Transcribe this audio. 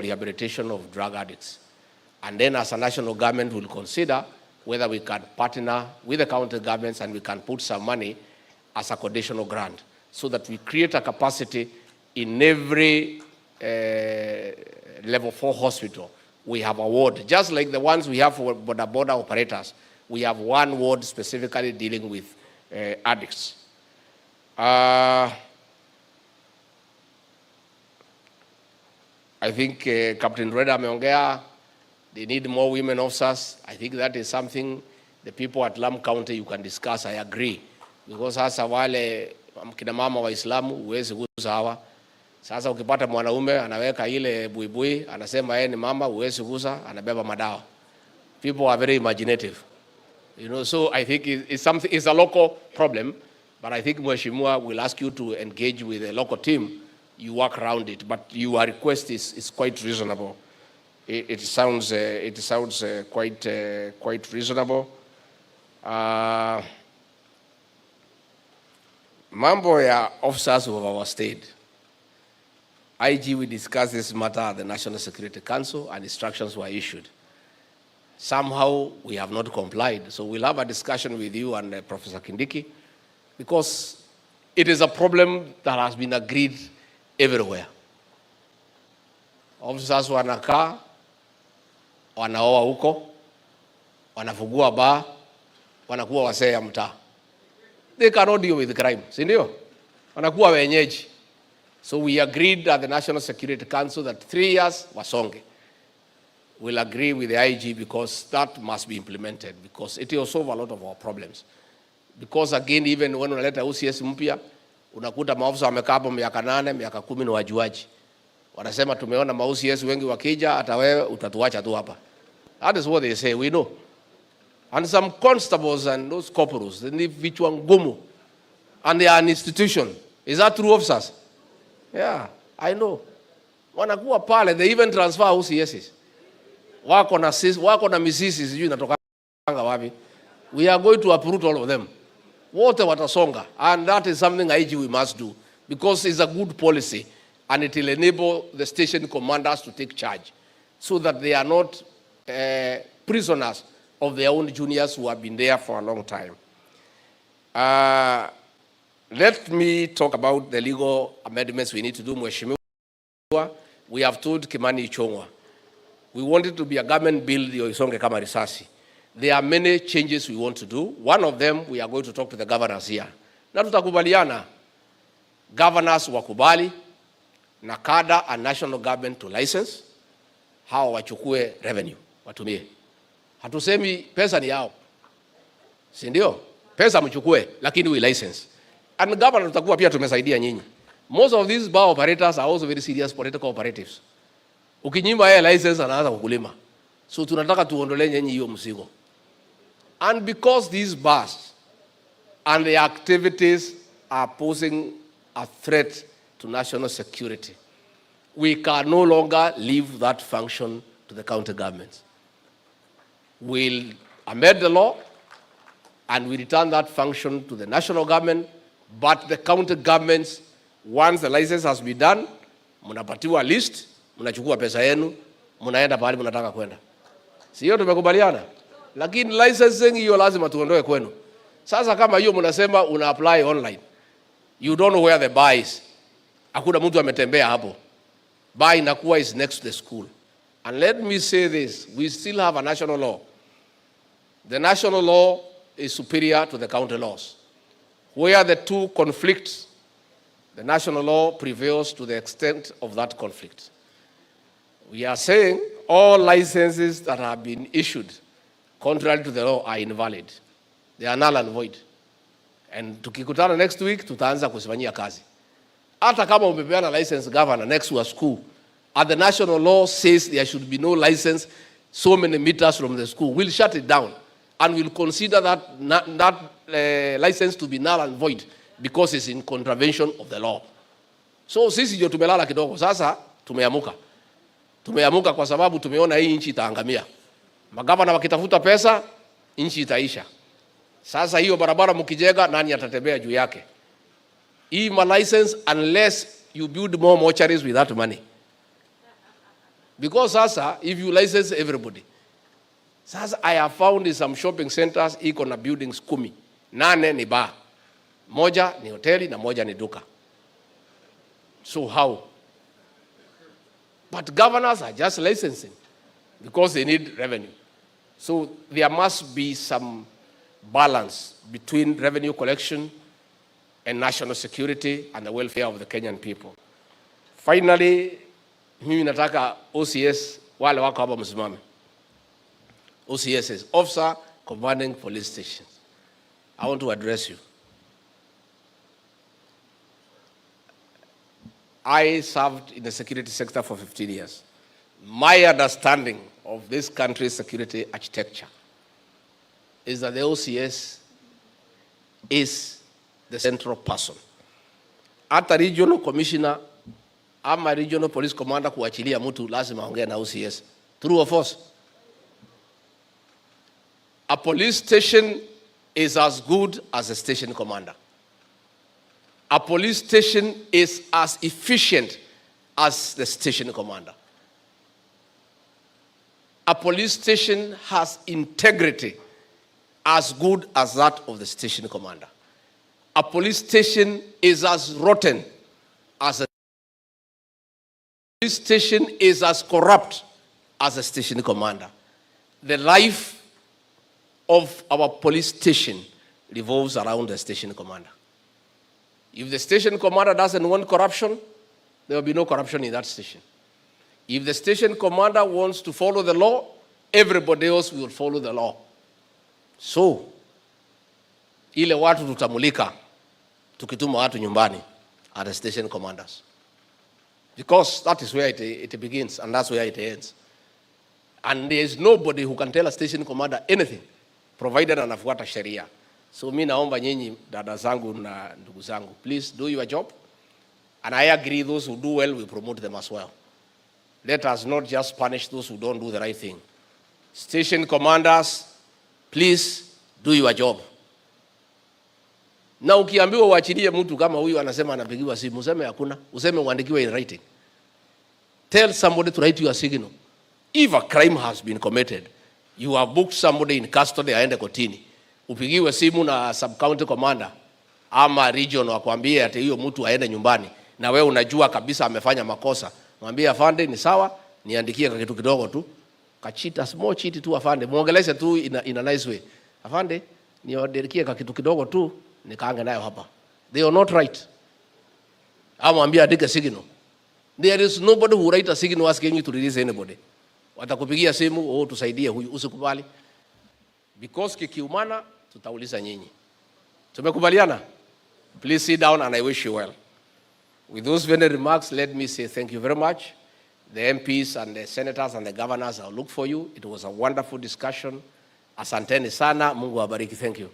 rehabilitation of drug addicts. And then as a national government, we'll consider whether we can partner with the county governments and we can put some money as a conditional grant so that we create a capacity in every level 4 hospital. We have a ward, just like the ones we have for border operators. We have one ward specifically dealing with addicts. I think Captain Reda ameongea, they need more women officers. I think that is something the people at Lamu County you can discuss. I agree. Because sasa wale kina mama Waislamu huwezi gusa hawa. Sasa ukipata mwanaume anaweka ile buibui, anasema yeye ni mama, huwezi gusa, anabeba madawa. People are very imaginative. You know, so I think it's a local problem, but I think Mheshimiwa will ask you to engage with the local team. You work around it, but your request is quite reasonable. It sounds quite reasonable. Mambo ya officers of our state. IG, we discussed this matter at the National Security Council and instructions were issued. Somehow we have not complied, so we'll have a discussion with you and Professor Kindiki, because it is a problem that has been agreed everywhere. Officers wanakaa, wanaoa huko, wanafungua bar, wanakuwa wasee ya mtaa. They cannot deal with the crime, si ndio? Wanakuwa wenyeji. So we agreed at the National Security Council that 3 years wasonge. We'll agree with the IG because that must be implemented, because it will solve a lot of our problems. Because again, even when unaleta OCS mpya, unakuta maofisa wamekaa hapo miaka 8, miaka 10 ni wajuaji. Wanasema tumeona ma-OCS wengi wakija, hata wewe utatuacha tu hapa. That is what they say, we know. And some constables and those corporals, they need vichwa ngumu. And they are an institution. Is that true, officers? Yeah, I know. Wanakuwa pale, they even transfer OCSs. Wako na misisi sijui inatokanga wapi. We are going to uproot all of them. Wote watasonga, and that is something IG we must do, because it's a good policy and it will enable the station commanders to take charge so that they are not prisoners of their own juniors who have been there for a long time. Let me talk about the legal amendments we need to do, Mheshimiwa. We have told Kimani Ichung'wah, we want it to be a government bill, isonge kama risasi. There are many changes we want to do. One of them, we are going to talk to the governors here. Na tutakubaliana, governors wakubali, na kada and national government to license, hao wachukue revenue, watumie. Hatusemi pesa ni yao. Si ndio? Pesa mchukue, lakini we license. And governor tutakuwa pia tumesaidia nyinyi. Most of these bar operators are also very serious political operatives. Ukinyima yeye license anaanza kukulima. So tunataka tuondolee nyinyi hiyo mzigo. And because these bars and the activities are posing a threat to national security, we can no longer leave that function to the county governments. We'll amend the law and we return that function to the national government, but the county governments, once the license has been done, mnapatiwa list, mnachukua pesa yenu, mnaenda pahali mnataka kwenda. Sio tumekubaliana? Lakini licensing hiyo lazima tuondoe kwenu. Sasa kama hiyo mnasema una apply online, you don't know where the bar is. Hakuna mtu ametembea hapo. Bar inakuwa is next to the school. And let me say this, we still have a national law. The national law is superior to the county laws. Where the two conflict, the national law prevails to the extent of that conflict. We are saying all licenses that have been issued contrary to the law are invalid. They are null and void. And tukikutana next week, tutaanza kusifanyia kazi. Hata kama umepeana license governor next to a school, and the national law says there should be no license so many meters from the school, we'll shut it down. And we'll consider that license to be null and void because it's in contravention of the law. So sisi ndio tumelala kidogo. Sasa tumeamuka. Tumeamuka kwa sababu tumeona hii nchi itaangamia. Magavana wakitafuta pesa, nchi itaisha. Sasa hiyo barabara mkijenga, nani atatembea juu yake? Hii ma license, unless you build more mortuaries with that money. Because sasa, if you license everybody, sasa I have found in some shopping centers, iko na buildings 10. 8 ni bar. Moja ni hoteli na moja ni duka. So how? But governors are just licensing because they need revenue. So there must be some balance between revenue collection and national security and the welfare of the Kenyan people. Finally, mimi nataka OCS wale wako hapa msimame. OCS is Officer Commanding Police Stations. I want to address you. I served in the security sector for 15 years. My understanding of this country's security architecture is that the OCS is the central person. At a regional commissioner, ama regional police commander kuachilia mtu lazima aongee na OCS. True or false? A police station is as good as a station commander. A police station is as efficient as the station commander. A police station has integrity as good as that of the station commander. A police station is as rotten as a police station is as corrupt as a station commander. The life of our police station revolves around the station commander. If the station commander doesn't want corruption, there will be no corruption in that station. If the station commander wants to follow the law, everybody else will follow the law. So, ile watu tutamulika, tukituma watu nyumbani are the station commanders. Because that is where it begins and that's where it ends. And there is nobody who can tell a station commander anything, provided anafuata sheria. So mimi naomba nyinyi dada zangu na ndugu zangu, please do your job. And I agree those who do well, we promote them as well. Let us not just punish those who don't do the right thing. Station commanders, please do your job. Na ukiambiwa uachilie mtu kama huyu anasema anapigiwa simu, useme hakuna, useme uandikiwe in writing. Tell somebody to write your signal. If a crime has been committed, you have booked somebody in custody aende kotini. Upigiwe simu na sub-county commander ama region wakwambie ati hiyo mtu aende nyumbani na wewe unajua kabisa amefanya makosa. Mwambie afande ni sawa, niandikie kitu kidogo tu. Kachita small cheat tu afande. Muongeleze tu in a nice way. Afande, niandikie kitu kidogo tu nikaange nayo hapa. They are not right. Ama mwambie andike signal. There is nobody who write a signal asking you to release anybody. Watakupigia simu, tusaidie huyu, usikubali. Because kikiumana tutauliza nyinyi. Tumekubaliana? Please sit down and I wish you well. With those very remarks, let me say thank you very much. The MPs and the senators and the governors, I'll look for you. It was a wonderful discussion. Asanteni sana, Mungu awabariki. Thank you.